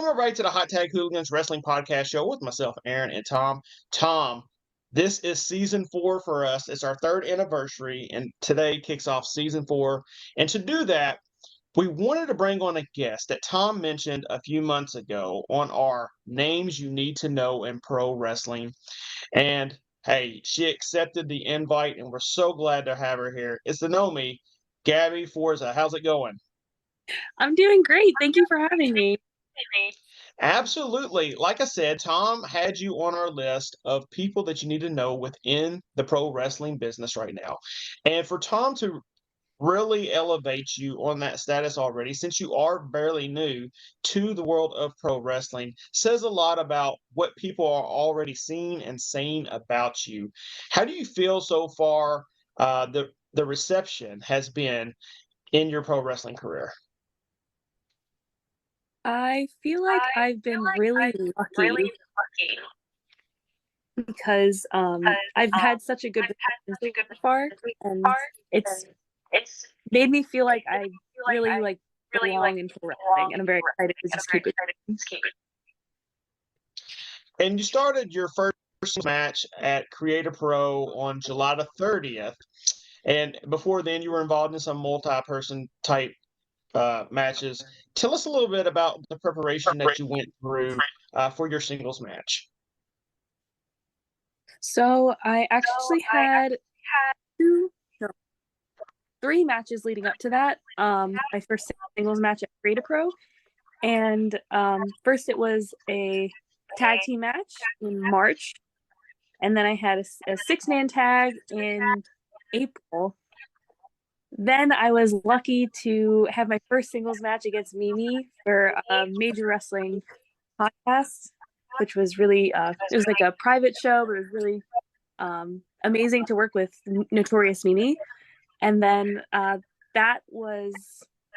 everybody to the Hot Tag Hooligans Wrestling Podcast Show with myself, Aaron, and Tom. Tom, this is season 4 for us. It's our 3rd anniversary, and today kicks off season 4. And to do that, we wanted to bring on a guest that Tom mentioned a few months ago on our Names You Need to Know in Pro Wrestling. And hey, she accepted the invite, and we're so glad to have her here. It's the Gnomie Gabby Forza. How's it going? I'm doing great. Thank you for having me. Absolutely. Like I said, Tom had you on our list of people that you need to know within the pro wrestling business right now. And for Tom to really elevate you on that status already, since you are barely new to the world of pro wrestling, says a lot about what people are already seeing and saying about you. How do you feel so far the reception has been in your pro wrestling career? I feel like I've been really lucky because I've had such a good reception so far, and it's made me feel like I really belong in pro wrestling, and I'm very excited to just keep it going. And you started your first match at Creator Pro on July the 30th. And before then, you were involved in some multi-person type matches. Tell us a little bit about the preparation that you went through for your singles match. So I actually had two, no, 3 matches leading up to that. My first singles match at Creative Pro, and first it was a tag team match in March, and then I had a 6-man tag in April. Then I was lucky to have my first singles match against Mimi for a Major Wrestling podcast, which was really it was like a private show, but it was really amazing to work with Notorious Mimi. And then that was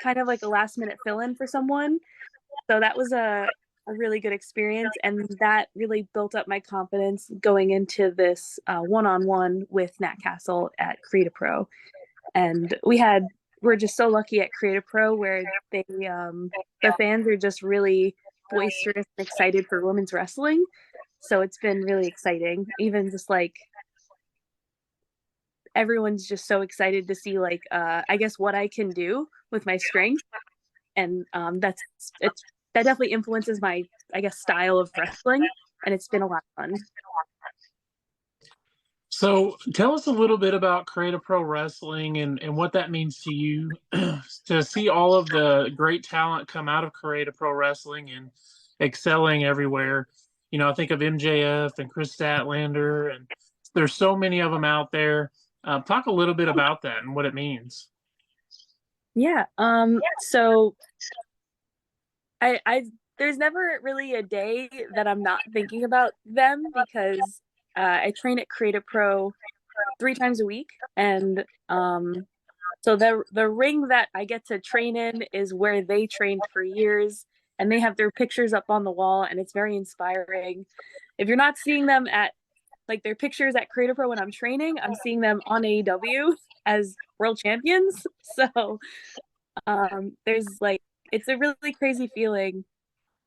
kind of like a last minute fill-in for someone, so that was a really good experience, and that really built up my confidence going into this one-on-one with Nat Castle at Creative Pro. And we're just so lucky at Creative Pro, where the fans are just really boisterous and excited for women's wrestling. So it's been really exciting. Even just like everyone's just so excited to see I guess what I can do with my strength, and that definitely influences my, I guess, style of wrestling, and it's been a lot of fun. So tell us a little bit about Creative Pro Wrestling and what that means to you to see all of the great talent come out of Creative Pro Wrestling and excelling everywhere. You know, I think of MJF and Chris Statlander, and there's so many of them out there. Talk a little bit about that and what it means. Yeah. So I there's never really a day that I'm not thinking about them, because I train at Creative Pro 3 times a week, and so the ring that I get to train in is where they trained for years, and they have their pictures up on the wall, and it's very inspiring. If you're not seeing them at their pictures at Creative Pro when I'm training, I'm seeing them on AEW as world champions. So there's it's a really crazy feeling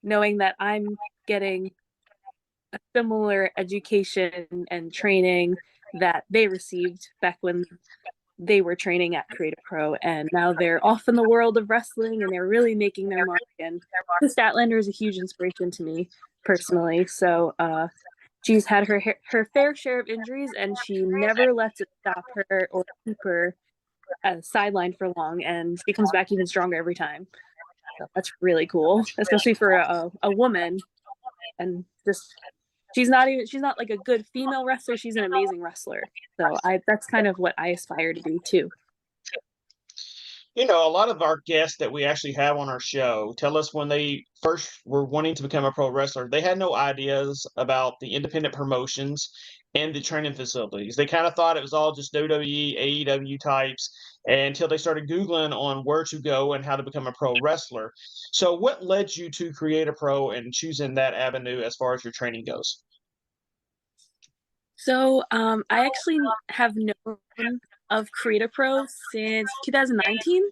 knowing that I'm getting a similar education and training that they received back when they were training at Creative Pro, and now they're off in the world of wrestling and they're really making their mark. And Chris Statlander is a huge inspiration to me personally. So she's had her fair share of injuries, and she never lets it stop her or keep her sidelined for long, and she comes back even stronger every time. So that's really cool, especially for a woman. And just she's not like a good female wrestler, she's an amazing wrestler. So that's kind of what I aspire to be too. You know, a lot of our guests that we actually have on our show tell us when they first were wanting to become a pro wrestler, they had no ideas about the independent promotions and the training facilities. They kind of thought it was all just WWE, AEW types until they started Googling on where to go and how to become a pro wrestler. So, what led you to create a pro and choosing that avenue as far as your training goes? So I actually have known of Creative Pro since 2019.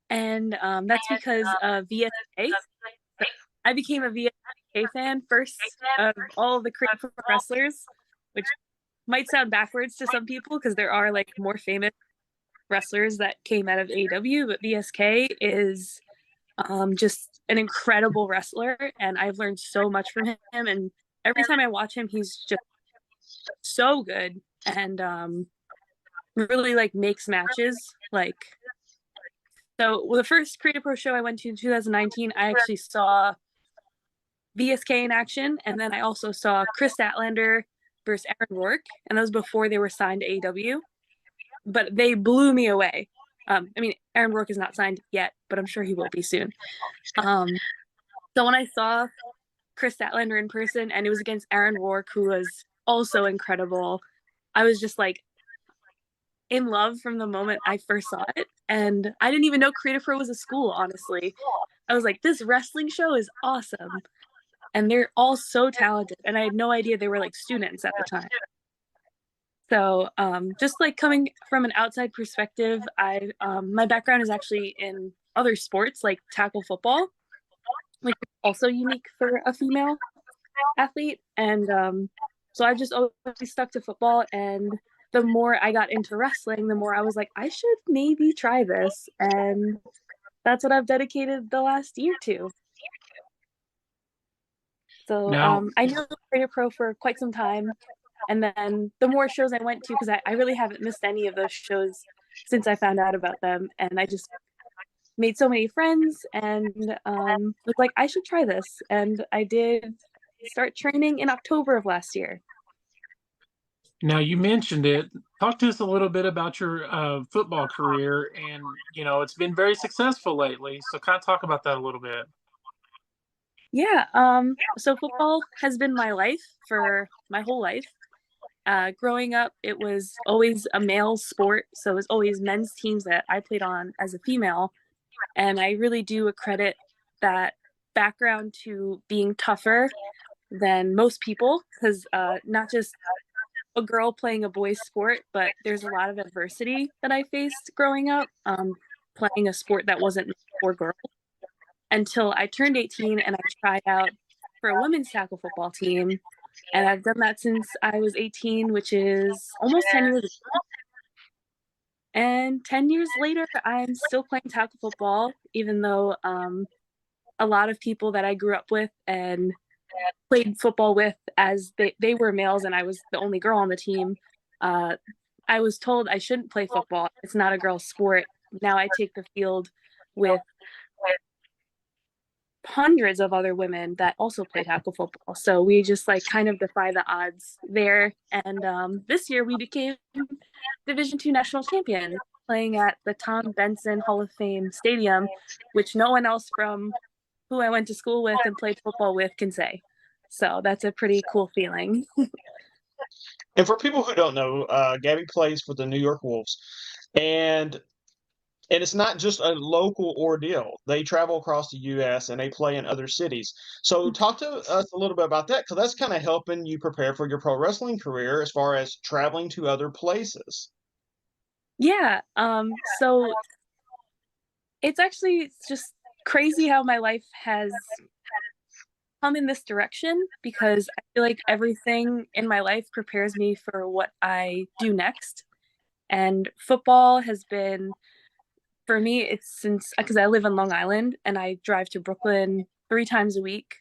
and that's because of VSK. So I became a VSK fan first of all of the Create Pro wrestlers, which might sound backwards to some people because there are like more famous wrestlers that came out of AEW, but VSK is just an incredible wrestler, and I've learned so much from him. And every time I watch him, he's just so good, and really like makes matches. Like, so the first Creative Pro show I went to in 2019, I actually saw VSK in action, and then I also saw Chris Statlander versus Aaron Rourke, and that was before they were signed to AEW. But they blew me away. I mean, Aaron Rourke is not signed yet, but I'm sure he will be soon. So when I saw Chris Statlander in person, and it was against Aaron Rourke, who was also incredible, I was just like in love from the moment I first saw it. And I didn't even know Creative Pro was a school, honestly. I was like, this wrestling show is awesome. And they're all so talented. And I had no idea they were like students at the time. So just like coming from an outside perspective, my background is actually in other sports like tackle football, which is also unique for a female athlete. And so I just always stuck to football. And the more I got into wrestling, the more I was like, I should maybe try this. And that's what I've dedicated the last year to. So Now, I know Creative Pro for quite some time. And then the more shows I went to, because I really haven't missed any of those shows since I found out about them. And I just made so many friends and was like, I should try this. And I did start training in October of last year. now you mentioned it. Talk to us a little bit about your football career, and it's been very successful lately. So, kind of talk about that a little bit. Yeah. So football has been my life for my whole life. Growing up, it was always a male sport, so it was always men's teams that I played on as a female, and I really do accredit that background to being tougher than most people, because not just a girl playing a boys sport, but there's a lot of adversity that I faced growing up, playing a sport that wasn't for girls, until I turned 18 and I tried out for a women's tackle football team. And I've done that since I was 18, which is almost 10 years ago. And 10 years later, I'm still playing tackle football, even though a lot of people that I grew up with and played football with, as they were males and I was the only girl on the team, I was told I shouldn't play football. It's not a girl's sport. Now I take the field with hundreds of other women that also play tackle football. So we just like kind of defy the odds there. And this year we became Division II national champion, playing at the Tom Benson Hall of Fame Stadium, which no one else from who I went to school with and played football with can say. So that's a pretty cool feeling. And for people who don't know, Gabby plays for the New York Wolves, and it's not just a local ordeal. They travel across the U.S. and they play in other cities. So talk to us a little bit about that, because that's kind of helping you prepare for your pro wrestling career as far as traveling to other places. Yeah. So it's actually just crazy how my life has come in this direction, because I feel like everything in my life prepares me for what I do next. And football has been, for me, it's since, because I live in Long Island and I drive to Brooklyn 3 times a week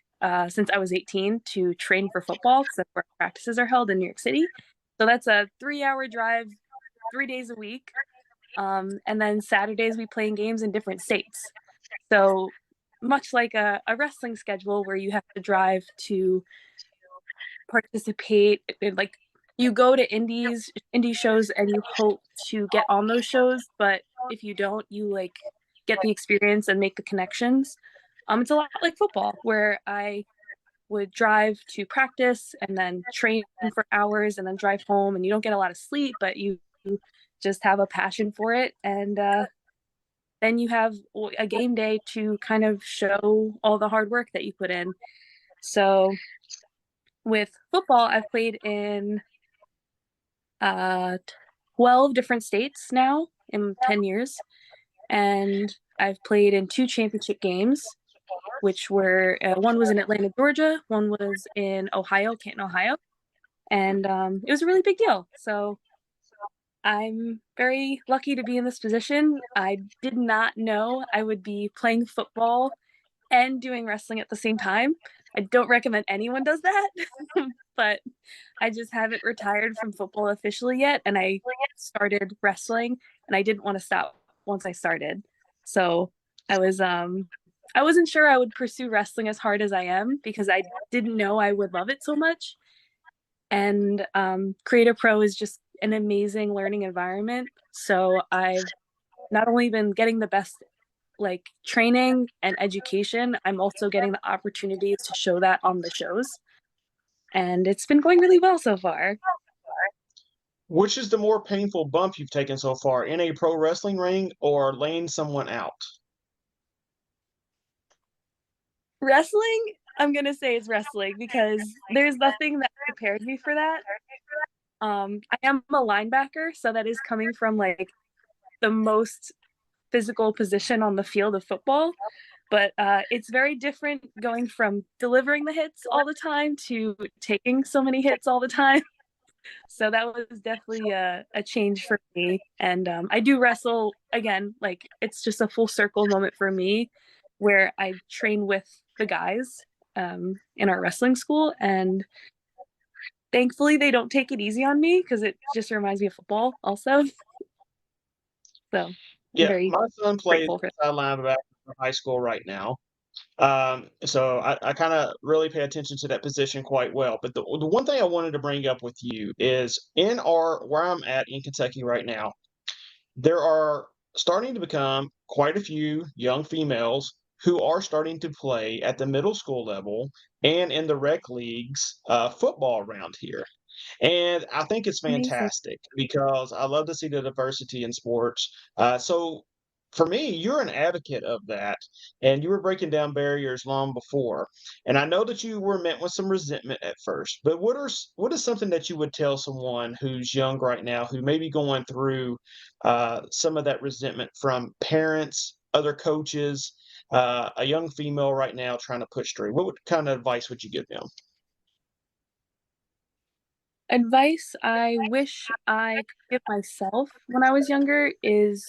since I was 18 to train for football, because that's where practices are held in New York City. So that's a 3-hour drive, 3 days a week. And then Saturdays we play in games in different states. So much like a wrestling schedule where you have to drive to participate, like you go to indie shows and you hope to get on those shows, but if you don't, you like get the experience and make the connections. It's a lot like football, where I would drive to practice and then train for hours and then drive home, and you don't get a lot of sleep, but you just have a passion for it. And then you have a game day to kind of show all the hard work that you put in. So with football, I've played in 12 different states now in 10 years. And I've played in 2 championship games, which were one was in Atlanta, Georgia, one was in Ohio, Canton, Ohio, and it was a really big deal. So I'm very lucky to be in this position. I did not know I would be playing football and doing wrestling at the same time. I don't recommend anyone does that, but I just haven't retired from football officially yet, and I started wrestling, and I didn't want to stop once I started. So I was I wasn't sure I would pursue wrestling as hard as I am because I didn't know I would love it so much. And Creator Pro is just an amazing learning environment. So I've not only been getting the best like training and education, I'm also getting the opportunities to show that on the shows. And it's been going really well so far. Which is the more painful bump you've taken so far, in a pro wrestling ring or laying someone out? Wrestling, I'm gonna say it's wrestling because there's nothing that prepared me for that. I am a linebacker, so that is coming from like the most physical position on the field of football. But it's very different going from delivering the hits all the time to taking so many hits all the time. So that was definitely a change for me. And I do wrestle again, like it's just a full circle moment for me where I train with the guys in our wrestling school. And thankfully, they don't take it easy on me because it just reminds me of football also. So I'm Yeah, very my son plays grateful for that. inside linebacker for high school right now. So I kind of really pay attention to that position quite well. But the one thing I wanted to bring up with you is in our where I'm at in Kentucky right now, there are starting to become quite a few young females who are starting to play at the middle school level and in the rec leagues football around here. And I think it's Amazing. fantastic because I love to see the diversity in sports. So for me, you're an advocate of that, and you were breaking down barriers long before. And I know that you were met with some resentment at first, but what is something that you would tell someone who's young right now, who may be going through some of that resentment from parents, other coaches, a young female right now trying to push through? Kind of advice would you give them? Advice I wish I could give myself when I was younger is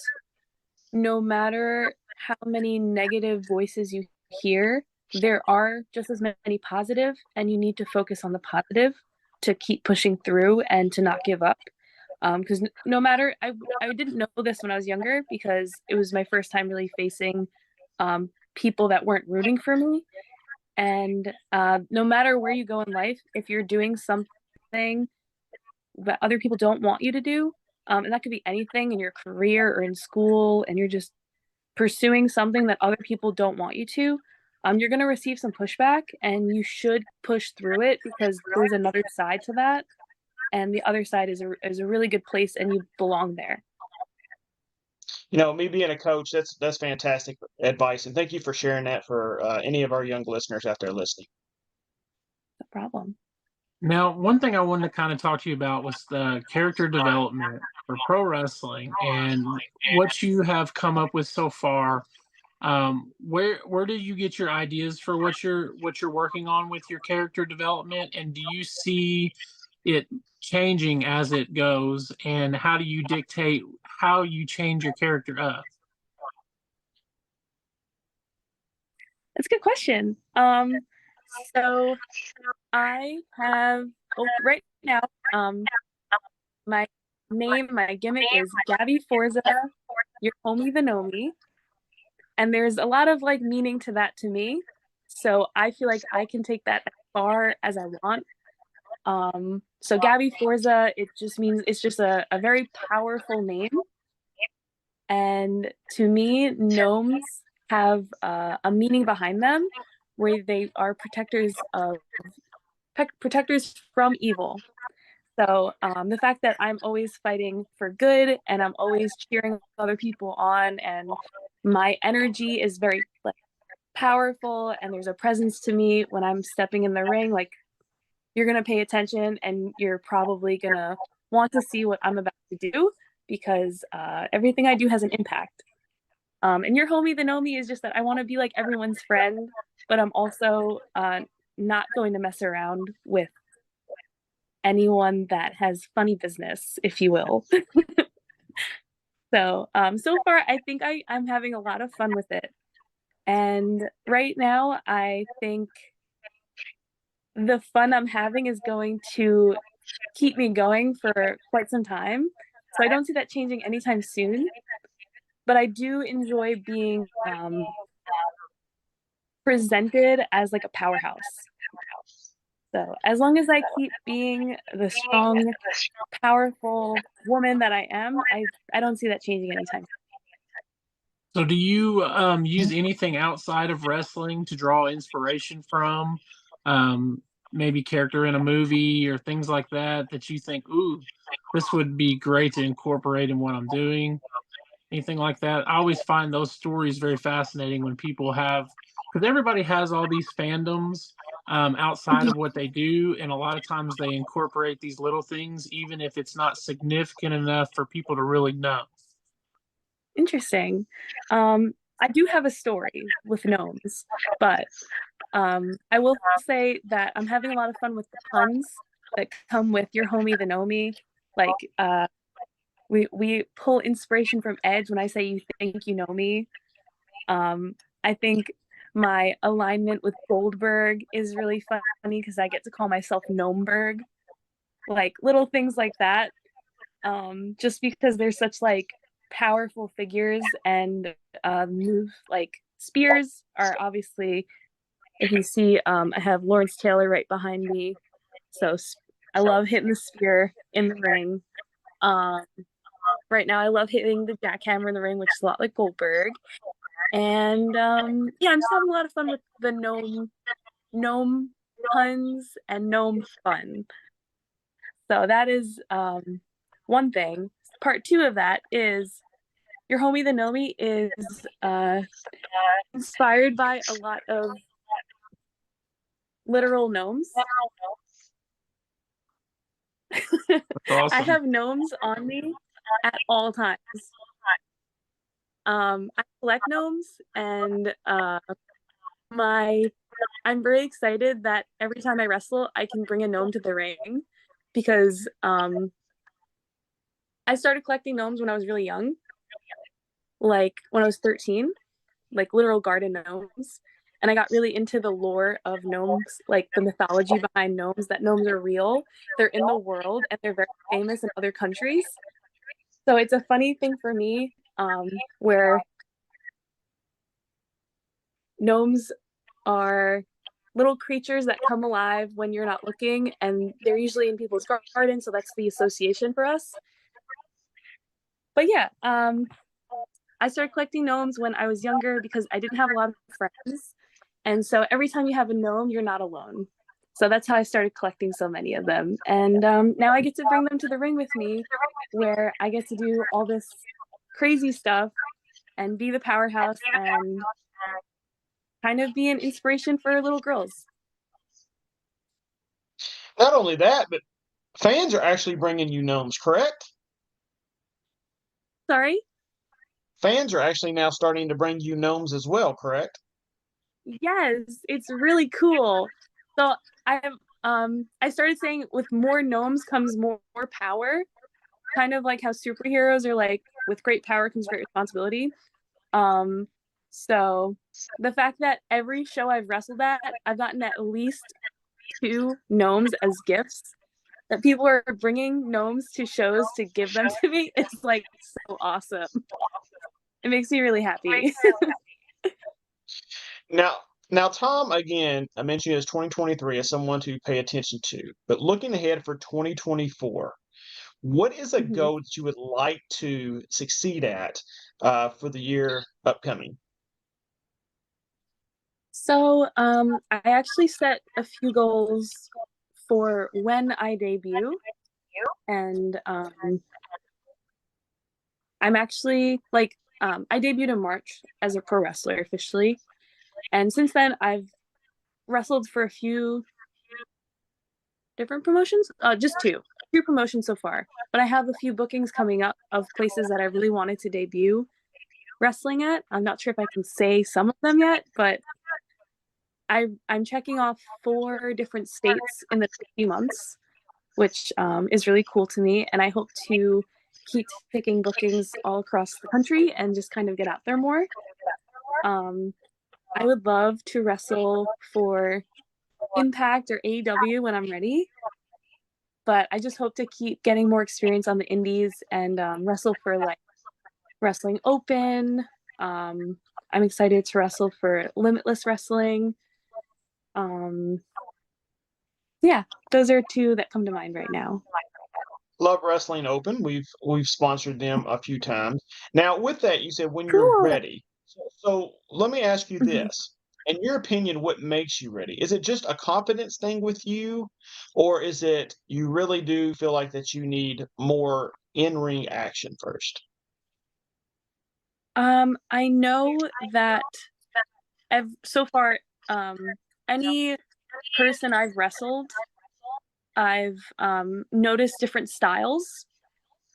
no matter how many negative voices you hear, there are just as many positive, and you need to focus on the positive to keep pushing through and to not give up. Because no matter, I didn't know this when I was younger because it was my first time really facing people that weren't rooting for me. And no matter where you go in life, if you're doing something that other people don't want you to do, and that could be anything in your career or in school, and you're just pursuing something that other people don't want you to, you're going to receive some pushback, and you should push through it because there's another side to that, and the other side is a really good place, and you belong there. Me being a coach, that's fantastic advice, and thank you for sharing that for any of our young listeners out there listening. No problem. Now, one thing I wanted to kind of talk to you about was the character development for pro wrestling and what you have come up with so far. Where do you get your ideas for what you're working on with your character development, and do you see it changing as it goes? And how do you dictate how you change your character up? That's a good question. So I have right now, my my gimmick is Gabby Forza, your homie the Gnomie. And there's a lot of like meaning to that to me. So I feel like I can take that as far as I want. So Gabby Forza, it just means it's just a very powerful name. And to me, gnomes have a meaning behind them where they are protectors from evil. So the fact that I'm always fighting for good and I'm always cheering other people on, and my energy is very like powerful, and there's a presence to me when I'm stepping in the ring, like you're gonna pay attention and you're probably gonna want to see what I'm about to do because everything I do has an impact. And your homie, the Gnomie, is just that I want to be like everyone's friend, but I'm also not going to mess around with anyone that has funny business, if you will. So, so far, I think I'm having a lot of fun with it. And right now, I think the fun I'm having is going to keep me going for quite some time. So I don't see that changing anytime soon. But I do enjoy being presented as like a powerhouse. So as long as I keep being the strong, powerful woman that I am, I don't see that changing anytime. So do you use anything outside of wrestling to draw inspiration from? Maybe character in a movie or things like that that you think, ooh, this would be great to incorporate in what I'm doing? Anything like that? I always find those stories very fascinating when people have, because everybody has all these fandoms outside of what they do, and a lot of times they incorporate these little things, even if it's not significant enough for people to really know. Interesting. I do have a story with gnomes, but I will say that I'm having a lot of fun with the puns that come with your homie the Gnomie. Like we pull inspiration from Edge when I say you think you know me. I think my alignment with Goldberg is really funny because I get to call myself Gnomeberg. Like little things like that. Just because they're such like powerful figures and move like spears are obviously, if you see, I have Lawrence Taylor right behind me, so I love hitting the spear in the ring. um right now I love hitting the jackhammer in the ring, which is a lot like Goldberg. And yeah, I'm just having a lot of fun with the gnome puns and gnome fun. So that is one thing. Part two of that is your homie the Gnomie is inspired by a lot of literal gnomes. That's I awesome. have gnomes on me at all times. I collect gnomes, and I'm very excited that every time I wrestle, I can bring a gnome to the ring because I started collecting gnomes when I was really young, like when I was 13, like literal garden gnomes. And I got really into the lore of gnomes, like the mythology behind gnomes, that gnomes are real, they're in the world, and they're very famous in other countries. So it's a funny thing for me, where gnomes are little creatures that come alive when you're not looking, and they're usually in people's gardens, so that's the association for us. But yeah, I started collecting gnomes when I was younger because I didn't have a lot of friends. And so every time you have a gnome, you're not alone. So that's how I started collecting so many of them. And now I get to bring them to the ring with me, where I get to do all this crazy stuff and be the powerhouse and kind of be an inspiration for little girls. Not only that, but fans are actually bringing you gnomes, correct? Sorry? Fans are actually now starting to bring you gnomes as well, correct? Yes, it's really cool. So I started saying with more gnomes comes more power, kind of like how superheroes are like with great power comes great responsibility. So the fact that every show I've wrestled at, I've gotten at least 2 gnomes as gifts. That people are bringing gnomes to shows to give them to me, it's like so awesome. It makes me really happy. Now, now, Tom, again, I mentioned you as 2023 as someone to pay attention to. But looking ahead for 2024, what is a Mhm. goal that you would like to succeed at for the year upcoming? So I actually set a few goals for when I debut, and I'm actually like I debuted in March as a pro wrestler officially, and since then I've wrestled for a few different promotions, just two promotions so far, but I have a few bookings coming up of places that I really wanted to debut. wrestling at. I'm not sure if I can say some of them yet, but I'm checking off 4 different states in the next few months, which is really cool to me. And I hope to keep taking bookings all across the country and just kind of get out there more. I would love to wrestle for Impact or AEW when I'm ready, but I just hope to keep getting more experience on the indies and wrestle for like Wrestling Open. I'm excited to wrestle for Limitless Wrestling. Yeah, those are 2 that come to mind right now. Love Wrestling Open. We've sponsored them a few times. Now, with that, you said when you're Cool. ready. So let me ask you this. In your opinion, what makes you ready? Is it just a confidence thing with you, or is it you really do feel like that you need more in-ring action first? I know that so far, any person I've wrestled, I've noticed different styles.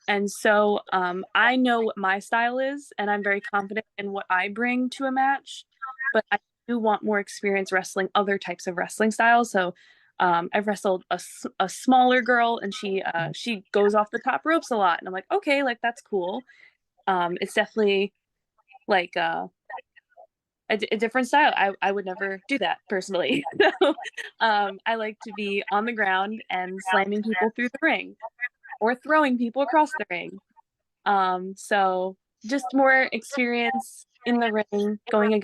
And so I know what my style is, and I'm very confident in what I bring to a match. But I do want more experience wrestling other types of wrestling styles. So I've wrestled a smaller girl, and she goes off the top ropes a lot, and I'm like, okay, like that's cool. It's definitely like a different style. I would never do that personally. So I like to be on the ground and slamming people through the ring or throwing people across the ring. So just more experience in the ring, going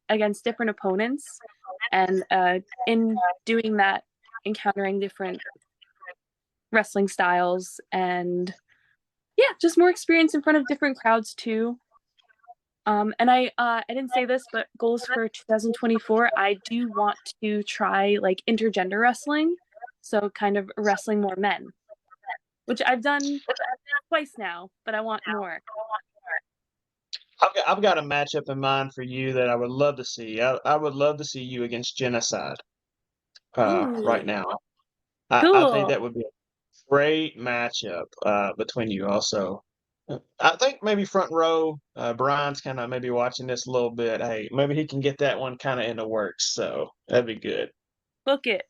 against different opponents, and in doing that, encountering different wrestling styles, and yeah, just more experience in front of different crowds too. And I didn't say this, but goals for 2024, I do want to try like intergender wrestling, so kind of wrestling more men, which I've done twice now, but I want more. I've got a matchup in mind for you that I would love to see. I would love to see you against Genocide right Ooh, now. I think cool. that would be a great matchup between you also. I think maybe front row, Brian's kind of maybe watching this a little bit. Hey, maybe he can get that one kind of in the works. So that'd be good. Book it.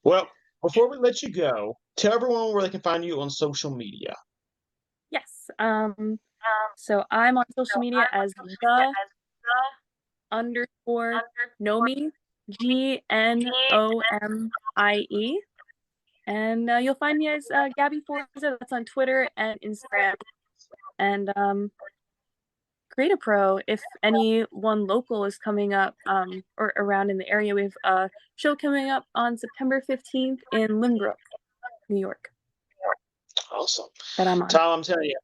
Well, before we let you go, tell everyone where they can find you on social media. Yes. So I'm on social media as the underscore Gnomie, Gnomie. And you'll find me as Gabby Forza. That's on Twitter and Instagram. And Create Pro, if anyone local is coming up or around in the area, we have a show coming up on September 15th in Lynbrook, New York, Awesome. that I'm on. Tom, I'm telling you,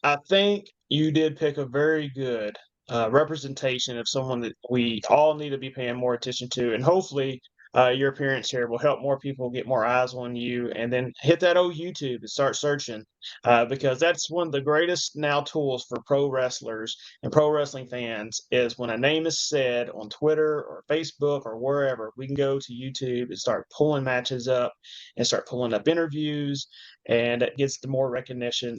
I think you did pick a very good representation of someone that we all need to be paying more attention to. And hopefully, your appearance here will help more people get more eyes on you. And then hit that old YouTube and start searching because that's one of the greatest now tools for pro wrestlers and pro wrestling fans is when a name is said on Twitter or Facebook or wherever, we can go to YouTube and start pulling matches up and start pulling up interviews and it gets the more recognition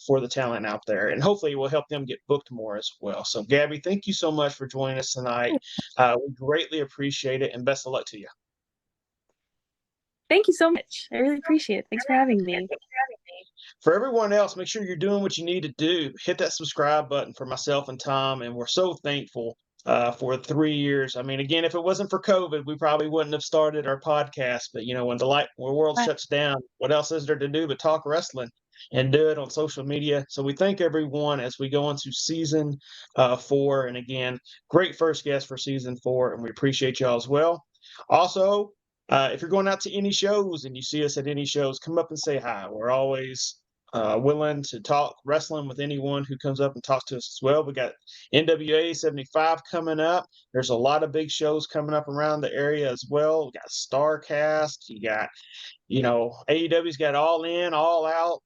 for the talent out there. And hopefully it will help them get booked more as well. So, Gabby, thank you so much for joining us tonight. We greatly appreciate it, and best of luck to you. Thank you so much. I really appreciate it. Thanks for having me. For everyone else, make sure you're doing what you need to do. Hit that subscribe button for myself and Tom, and we're so thankful for 3 years. I mean, again, if it wasn't for COVID, we probably wouldn't have started our podcast. But when the world Bye. shuts down, what else is there to do but talk wrestling and do it on social media? So we thank everyone as we go into season 4. And again, great first guest for season 4, and we appreciate y'all as well. Also, if you're going out to any shows and you see us at any shows, come up and say hi. We're always willing to talk wrestling with anyone who comes up and talks to us as well. We got NWA 75 coming up. There's a lot of big shows coming up around the area as well. We got StarCast. You got, AEW's got All In, All Out.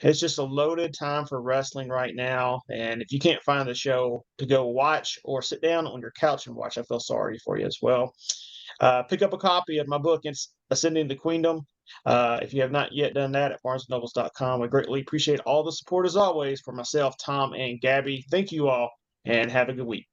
It's just a loaded time for wrestling right now. And if you can't find the show to go watch or sit down on your couch and watch, I feel sorry for you as well. Pick up a copy of my book, It's Ascending the Queendom. If you have not yet done that at barnesandnobles.com, I greatly appreciate all the support as always for myself, Tom, and Gabby. Thank you all, and have a good week.